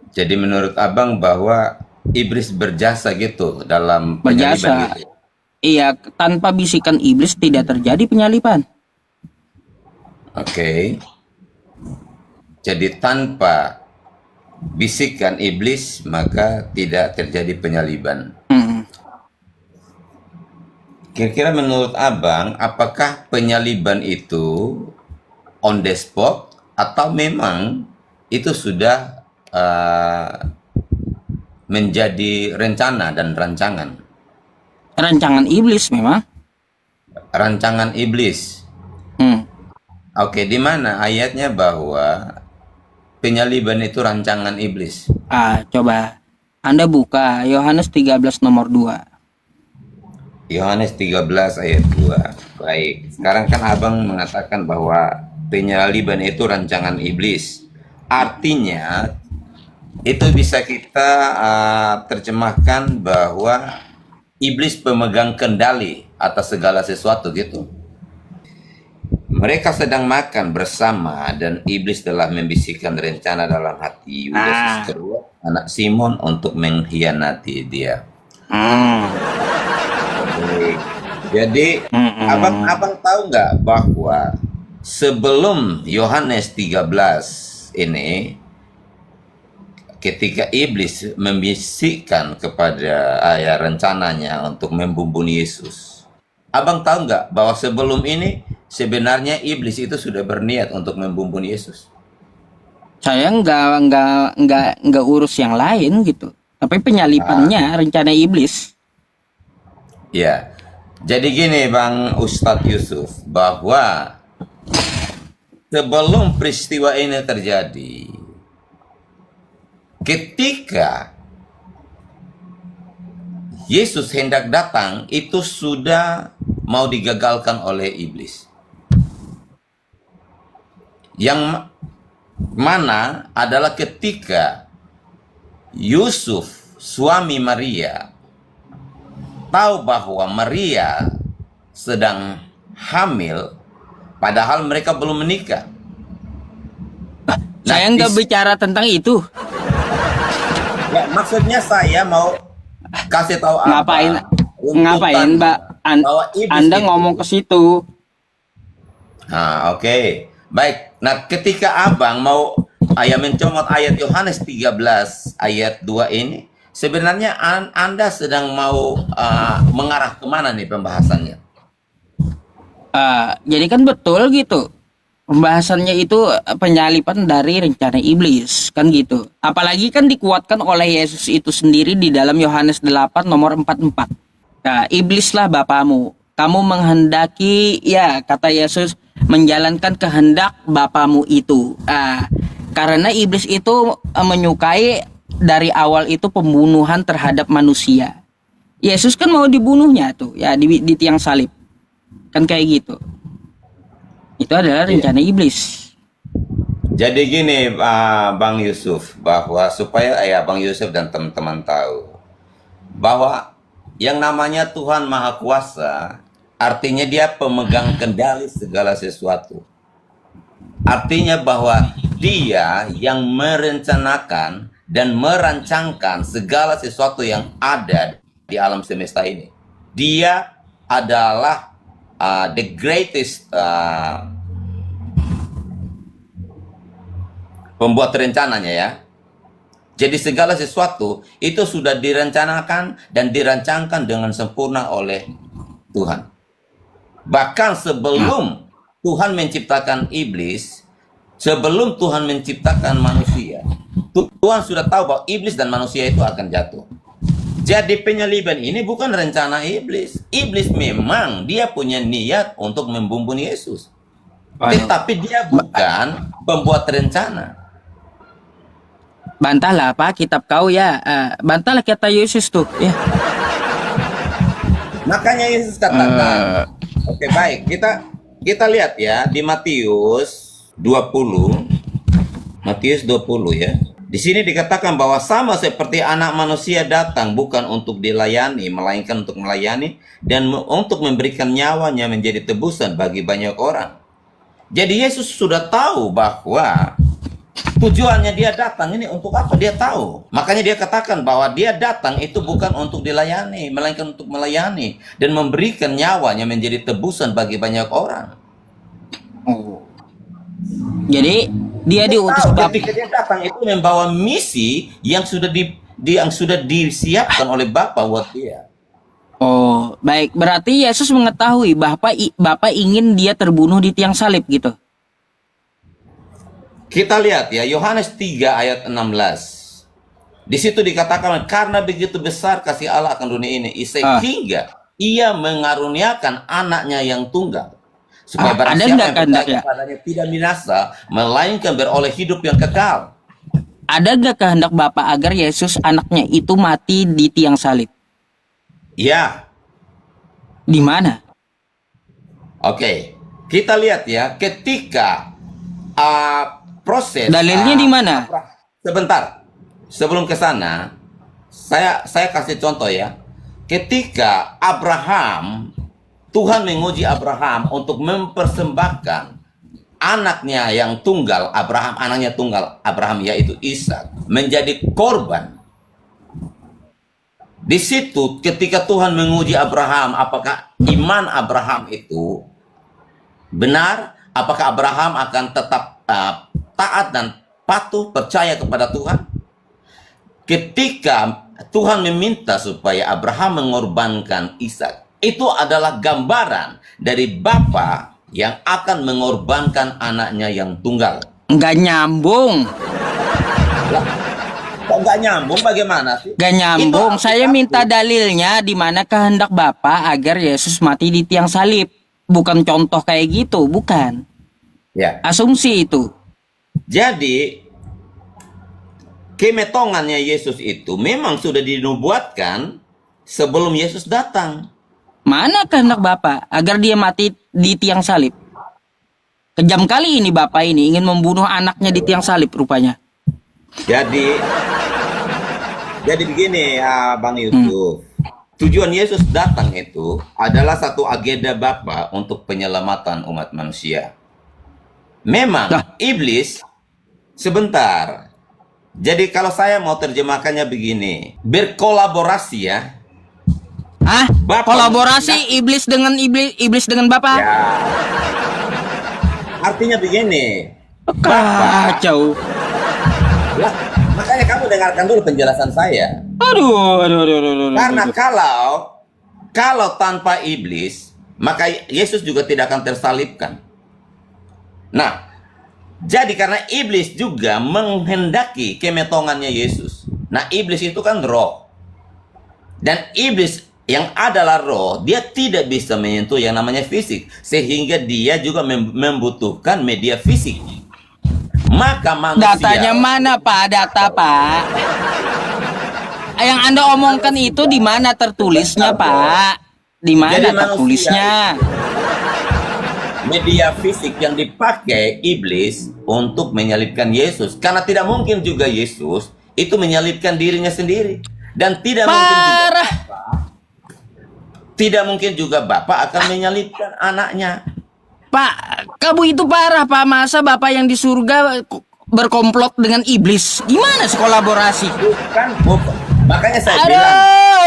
Jadi menurut Abang bahwa iblis berjasa gitu dalam penyaliban Berjasa. gitu. Iya, tanpa bisikan iblis tidak terjadi penyaliban. Oke. Jadi tanpa bisikan iblis maka tidak terjadi penyaliban. Hmm. Kira-kira menurut Abang, apakah penyaliban itu on the spot atau memang itu sudah menjadi rencana dan rancangan? Rancangan iblis memang. Rancangan iblis. Hmm. Oke, di mana ayatnya bahwa penyaliban itu rancangan iblis? Coba Anda buka Yohanes 13 nomor 2. Yohanes 13 ayat 2. Baik, sekarang kan Abang mengatakan bahwa penyaliban itu rancangan iblis. Artinya, itu bisa kita terjemahkan bahwa iblis pemegang kendali atas segala sesuatu gitu. Mereka sedang makan bersama dan iblis telah membisikkan rencana dalam hati Yudas Ah. Iskariot, anak Simon, untuk mengkhianati dia. Hmm. Baik. Jadi Hmm. abang tahu nggak bahwa sebelum Yohanes 13 ini, ketika iblis membisikkan kepada ayah rencananya untuk membunuh Yesus, abang tahu nggak bahwa sebelum ini sebenarnya iblis itu sudah berniat untuk membunuh Yesus? Saya nggak urus yang lain gitu. Tapi Ah, penyalipannya rencana iblis. ya. Jadi gini Bang Ustadz Yusuf, bahwa sebelum peristiwa ini terjadi, ketika Yesus hendak datang, itu sudah mau digagalkan oleh iblis. Yang mana adalah ketika Yusuf, suami Maria, tahu bahwa Maria sedang hamil, padahal mereka belum menikah. Nah, Saya nggak bicara tentang itu. ya, maksudnya saya mau kasih tahu Ngapain Abang ngapain runtutannya Mbak bahwa iblis Anda ngomong itu. ke situ? Oke. Baik. Nah, ketika Abang mau mencomot ayat Yohanes 13 ayat 2 ini, sebenarnya Anda sedang mau mengarah kemana nih pembahasannya? Jadi kan betul gitu. Pembahasannya itu penyalipan dari rencana iblis kan gitu. Apalagi kan dikuatkan oleh Yesus itu sendiri di dalam Yohanes 8 nomor 44. Nah, iblislah bapamu. Kamu menghendaki, ya kata Yesus, menjalankan kehendak bapamu itu. Karena iblis itu menyukai dari awal itu pembunuhan terhadap manusia. Yesus kan mau dibunuhnya tuh ya di tiang salib. Kan kayak gitu. Itu adalah Iya. rencana iblis. Jadi gini, Bang Yusuf, bahwa supaya Bang Yusuf dan teman-teman tahu bahwa yang namanya Tuhan Maha Kuasa, artinya Dia pemegang kendali segala sesuatu. Artinya bahwa Dia yang merencanakan dan merancangkan segala sesuatu yang ada di alam semesta ini. Dia adalah the greatest pembuat rencananya ya. Jadi segala sesuatu itu sudah direncanakan dan dirancangkan dengan sempurna oleh Tuhan. Bahkan sebelum Tuhan menciptakan iblis, sebelum Tuhan menciptakan manusia, Tuhan sudah tahu bahwa iblis dan manusia itu akan jatuh. Jadi penyaliban ini bukan rencana iblis. Iblis memang dia punya niat untuk membunuh Yesus. Waduh. Tetapi dia bukan pembuat rencana. Bantahlah apa kitab kau ya. Bantahlah kata Yesus tuh ya. Makanya Yesus katakan, oke baik, kita lihat ya di Matius 20, Matius 20 ya. Di sini dikatakan bahwa sama seperti anak manusia datang bukan untuk dilayani, melainkan untuk melayani dan untuk memberikan nyawanya menjadi tebusan bagi banyak orang. Jadi Yesus sudah tahu bahwa Tujuannya dia datang ini untuk apa? Dia tahu. Makanya dia katakan bahwa dia datang itu bukan untuk dilayani, melainkan untuk melayani dan memberikan nyawanya menjadi tebusan bagi banyak orang. Oh. Jadi dia diutus Tahu Bapa. ketika dia datang itu membawa misi yang sudah disiapkan oleh Bapa buat dia. Oh, baik. Berarti Yesus mengetahui Bapa ingin dia terbunuh di tiang salib gitu. Kita lihat ya, Yohanes 3 ayat 16. Di situ dikatakan, karena begitu besar kasih Allah akan dunia ini, sehingga ia mengaruniakan anaknya yang tunggal. Supaya barang ada siapa nggak yang percaya kehendaknya? kepadanya tidak binasa, melainkan beroleh hidup yang kekal. Ada nggak kehendak Bapa agar Yesus anaknya itu mati di tiang salib? Ya, Di mana? oke. Kita lihat ya, ketika proses Dalilnya di mana? sebentar sebelum ke sana, saya kasih contoh ya. Ketika Abraham, Tuhan menguji Abraham untuk mempersembahkan anaknya yang tunggal, anaknya tunggal Abraham yaitu Ishak menjadi korban. Di situ ketika Tuhan menguji Abraham, apakah iman Abraham itu benar? Apakah Abraham akan tetap taat dan patuh percaya kepada Tuhan? Ketika Tuhan meminta supaya Abraham mengorbankan Ishak, itu adalah gambaran dari Bapa yang akan mengorbankan anaknya yang tunggal. Nggak nyambung. Lah, kok nggak nyambung? Bagaimana sih? Nggak nyambung. Itu Saya minta dalilnya di mana kehendak Bapa agar Yesus mati di tiang salib. Bukan contoh kayak gitu, bukan. Ya. Asumsi itu. Jadi kemetongannya Yesus itu memang sudah dinubuatkan sebelum Yesus datang. Mana kehendak Bapa agar dia mati di tiang salib? Kejam kali ini Bapak ini ingin membunuh anaknya di tiang salib rupanya. Jadi begini ya Bang Yusuf. Tujuan Yesus datang itu adalah satu agenda Bapa untuk penyelamatan umat manusia. Memang iblis sebentar. Jadi kalau saya mau terjemahkannya begini, berkolaborasi ya. Kolaborasi iblis dengan Bapak? Ya. Artinya begini. Kacau. Lah, makanya kamu dengarkan dulu penjelasan saya. Aduh. Karena kalau tanpa iblis, maka Yesus juga tidak akan tersalibkan. Nah, jadi karena iblis juga menghendaki kemetongannya Yesus. Nah, iblis itu kan roh. Dan iblis yang adalah roh, dia tidak bisa menyentuh yang namanya fisik. Sehingga dia juga membutuhkan media fisik. Maka manusia... Datanya mana Pak? Data Pak. Yang Anda omongkan itu di mana tertulisnya Pak? Di mana Jadi manusia tertulisnya? Media fisik yang dipakai iblis untuk menyalibkan Yesus. Karena tidak mungkin juga Yesus itu menyalibkan dirinya sendiri. Dan tidak mungkin juga Bapak akan menyalibkan anaknya. Pak, kamu itu parah Pak. Masa Bapak yang di surga berkomplot dengan iblis? Gimana sih kolaborasi? Bukan. Makanya saya bilang.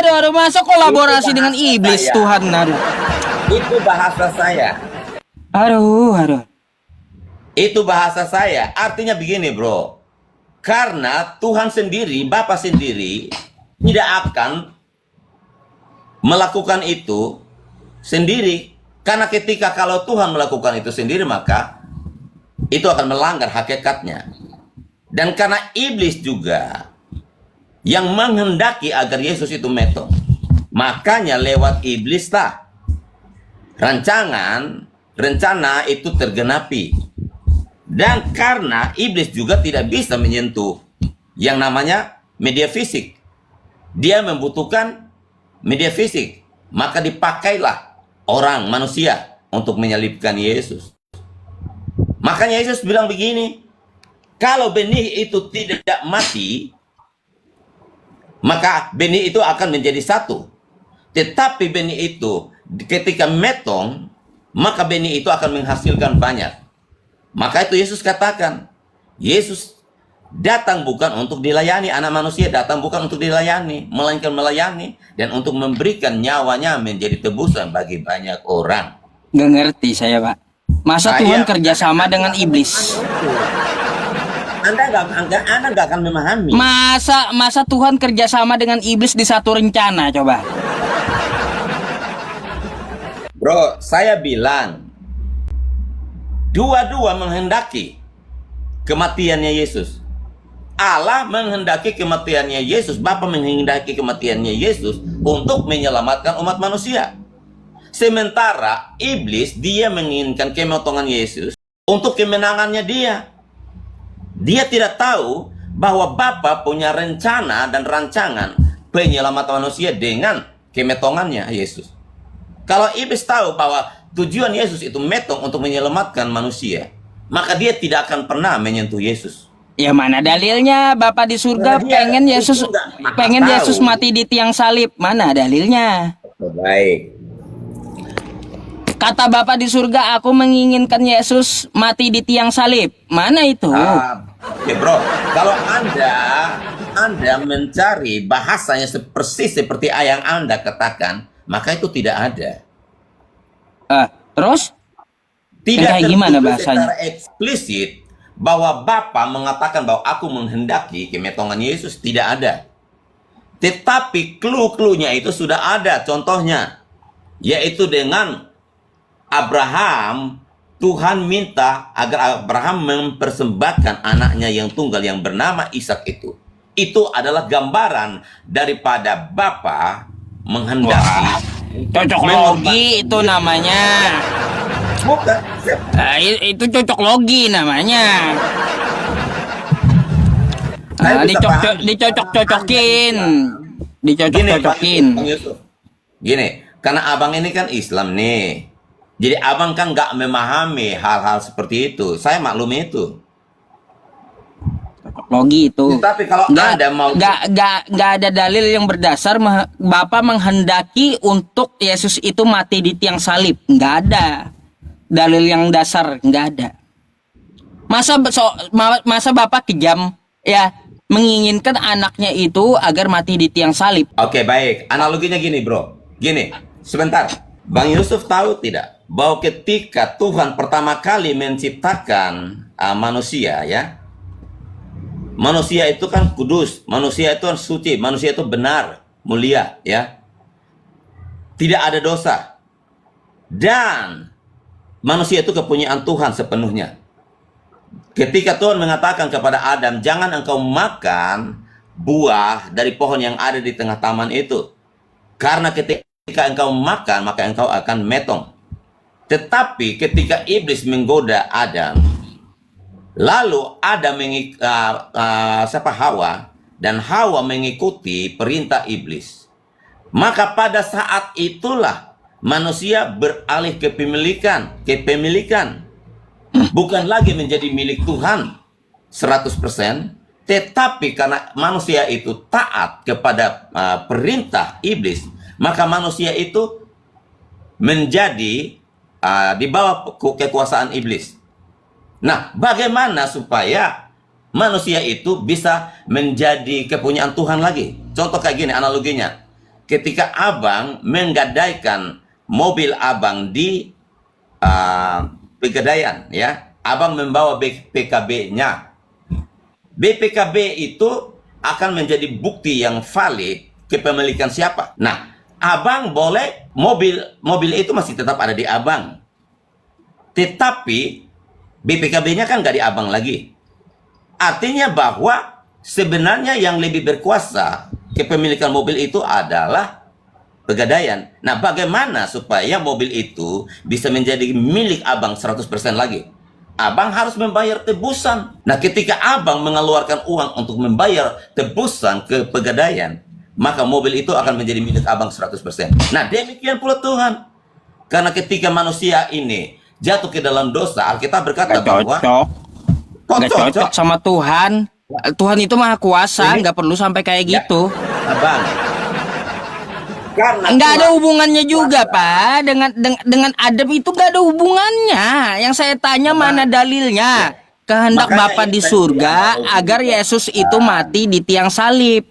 Aduh, masa kolaborasi dengan iblis saya. Tuhan? Aduh. Itu bahasa saya. Aduh. Itu bahasa saya. Artinya begini bro. Karena Tuhan sendiri, Bapa sendiri tidak akan melakukan itu sendiri. Karena ketika kalau Tuhan melakukan itu sendiri, maka itu akan melanggar hakikatnya. Dan karena iblis juga yang menghendaki agar Yesus itu metong, makanya lewat iblis lah rencana itu tergenapi. Dan karena iblis juga tidak bisa menyentuh yang namanya media fisik, dia membutuhkan media fisik, maka dipakailah orang manusia untuk menyalibkan Yesus. Makanya Yesus bilang begini, kalau benih itu tidak mati, maka benih itu akan menjadi satu. Tetapi benih itu ketika metong, maka benih itu akan menghasilkan banyak. Maka itu Yesus katakan, Yesus datang bukan untuk dilayani, anak manusia datang bukan untuk dilayani, melainkan melayani dan untuk memberikan nyawanya menjadi tebusan bagi banyak orang. Nggak ngerti saya, Pak. Masa Tuhan kerjasama dengan iblis? Anda nggak akan memahami. Masa Tuhan kerjasama dengan iblis di satu rencana, coba. Bro, saya bilang dua-dua menghendaki kematiannya Yesus. Allah menghendaki kematiannya Yesus, Bapa menghendaki kematiannya Yesus untuk menyelamatkan umat manusia. Sementara iblis dia menginginkan kemotongan Yesus untuk kemenangannya dia. Dia tidak tahu bahwa Bapa punya rencana dan rancangan penyelamatan manusia dengan kemetongannya Yesus. Kalau iblis tahu bahwa tujuan Yesus itu metong untuk menyelamatkan manusia, maka dia tidak akan pernah menyentuh Yesus. Ya mana dalilnya Bapak di surga pengen Yesus mati di tiang salib? Mana dalilnya? Baik. Kata Bapak di surga, aku menginginkan Yesus mati di tiang salib. Mana itu? Oke bro, kalau Anda mencari bahasanya persis seperti yang Anda katakan, maka itu tidak ada. Terus? Tidak kayak gimana bahasanya? Secara eksplisit bahwa Bapa mengatakan bahwa aku menghendaki kemetongan Yesus, tidak ada. Tetapi clue-cluenya itu sudah ada contohnya, yaitu dengan Abraham. Tuhan minta agar Abraham mempersembahkan anaknya yang tunggal yang bernama Ishak itu. Itu adalah gambaran daripada Bapa menghendaki. Cocok logi itu namanya. Bukan. Itu cocok logi namanya. Dicocok-cocokin. Dicocok-cocokin. Gini, karena abang ini kan Islam nih. Jadi abang kan nggak memahami hal-hal seperti itu. Saya maklum itu. Logi itu. Tapi kalau Anda mau nggak ada dalil yang berdasar Bapak menghendaki untuk Yesus itu mati di tiang salib. Nggak ada dalil yang dasar, nggak ada. Masa Bapak kejam ya menginginkan anaknya itu agar mati di tiang salib. Oke, baik. Analoginya gini, bro. Gini, sebentar. Bang Yusuf tahu tidak bahwa ketika Tuhan pertama kali menciptakan manusia, ya, manusia itu kan kudus, manusia itu kan suci, manusia itu benar, mulia, ya, tidak ada dosa, dan manusia itu kepunyaan Tuhan sepenuhnya. Ketika Tuhan mengatakan kepada Adam, jangan engkau makan buah dari pohon yang ada di tengah taman itu, karena ketika engkau makan, maka engkau akan metong. Tetapi ketika iblis menggoda Adam, lalu Adam Hawa, dan Hawa mengikuti perintah iblis, maka pada saat itulah manusia beralih ke pemilikan, bukan lagi menjadi milik Tuhan 100%, tetapi karena manusia itu taat kepada perintah iblis, maka manusia itu menjadi di bawah kekuasaan iblis. Nah, bagaimana supaya manusia itu bisa menjadi kepunyaan Tuhan lagi? Contoh kayak gini analoginya. Ketika abang menggadaikan mobil abang di Pegadaian, ya, abang membawa BPKB-nya. BPKB itu akan menjadi bukti yang valid kepemilikan siapa. Nah, abang boleh mobil itu masih tetap ada di abang, tetapi BPKB-nya kan nggak di abang lagi. Artinya bahwa sebenarnya yang lebih berkuasa kepemilikan mobil itu adalah Pegadaian. Nah, bagaimana supaya mobil itu bisa menjadi milik abang 100% lagi? Abang harus membayar tebusan. Nah, ketika abang mengeluarkan uang untuk membayar tebusan ke Pegadaian, maka mobil itu akan menjadi milik abang 100%. Nah, demikian pula Tuhan. Karena ketika manusia ini jatuh ke dalam dosa, Alkitab berkata bahwa nggak cocok sama Tuhan. Tuhan itu maha kuasa, nggak perlu sampai kayak gitu. Abang, nggak ada hubungannya juga, Pak. Dengan Adam itu nggak ada hubungannya. Yang saya tanya mana dalilnya? kehendak Makanya Bapa ini di tadi surga dia mau agar juga. Yesus itu mati di tiang salib.